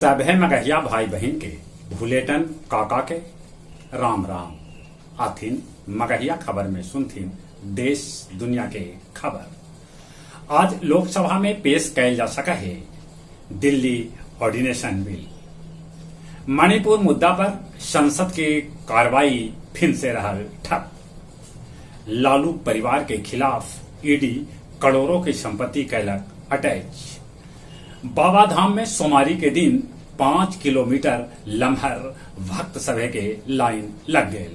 सभे मगहिया भाई बहन के भूलेटन काका के राम राम आथिन मगहिया खबर में सुनथिन देश दुनिया के खबर। आज लोकसभा में पेश कैल जा सका है दिल्ली ऑर्डिनेशन बिल। मणिपुर मुद्दा पर संसद की कार्रवाई फिर से रहा ठप। लालू परिवार के खिलाफ ईडी करोड़ों की संपत्ति कैलक अटैच। बाबा धाम में सोमवारी के दिन 5 किलोमीटर लम्हर भक्त सभा के लाइन लग गए।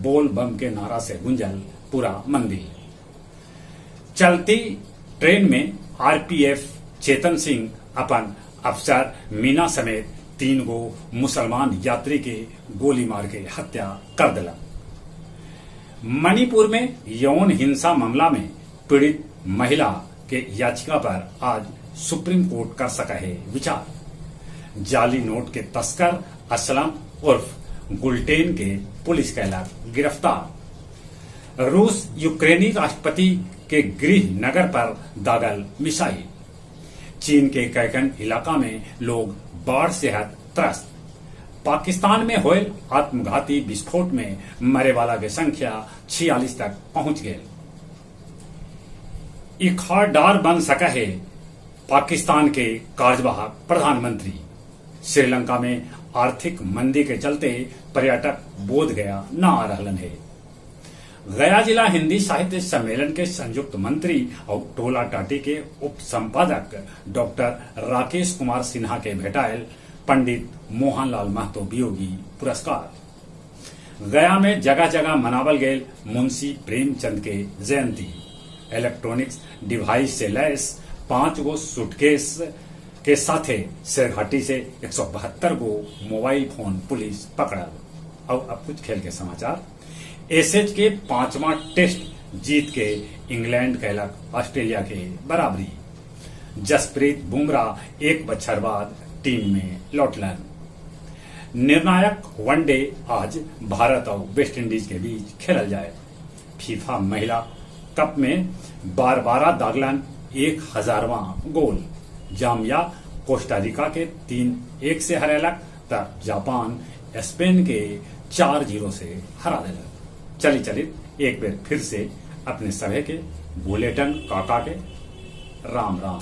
बोल बम के नारा से गुंजल पूरा मंदिर। चलती ट्रेन में आरपीएफ चेतन सिंह अपन अफसर मीना समेत 3 गो मुसलमान यात्री के गोली मार के हत्या कर दिला। मणिपुर में यौन हिंसा मामला में पीड़ित महिला के याचिका पर आज सुप्रीम कोर्ट कर सका है विचार। जाली नोट के तस्कर असलम उर्फ गुलटेन के पुलिस कैलाक गिरफ्तार। रूस यूक्रेनी राष्ट्रपति के गृह नगर पर दागल मिसाइल। चीन के कैकन इलाका में लोग बाढ़ से त्रस्त। पाकिस्तान में हुए आत्मघाती विस्फोट में मरे वाला की संख्या 46 तक पहुंच गई। इकहारदार बन सका है पाकिस्तान के कार्यवाहक प्रधानमंत्री। श्रीलंका में आर्थिक मंदी के चलते पर्यटक बोध गया न आ रहलन है। गया जिला हिंदी साहित्य सम्मेलन के संयुक्त मंत्री और टोला टाटी के उप संपादक डॉक्टर राकेश कुमार सिन्हा के भेटायल पंडित मोहनलाल महतो वियोगी पुरस्कार। गया में जगह जगह मनावल गए मुंशी प्रेमचंद के जयंती। इलेक्ट्रॉनिक्स डिवाइस से लैस 5 गो सूटकेस के साथे शेरघाटी से 172 गो मोबाइल फोन पुलिस पकड़ा। और अब कुछ खेल के समाचार। एसएच के 5वां टेस्ट जीत के इंग्लैंड कैलक ऑस्ट्रेलिया के बराबरी। जसप्रीत बुमराह 1 बछर बाद टीम में लौटलन। निर्णायक वनडे आज भारत और वेस्टइंडीज के बीच खेलल जाए। फीफा महिला कप में बारबारा दागलन 1000वां गोल। जाम्बिया कोस्टारिका के 3-1 से हरेलक तब जापान स्पेन के 4-0 से हरा दिलक। चलित एक बार फिर से अपने सभे के बुलेटिन काका के राम राम।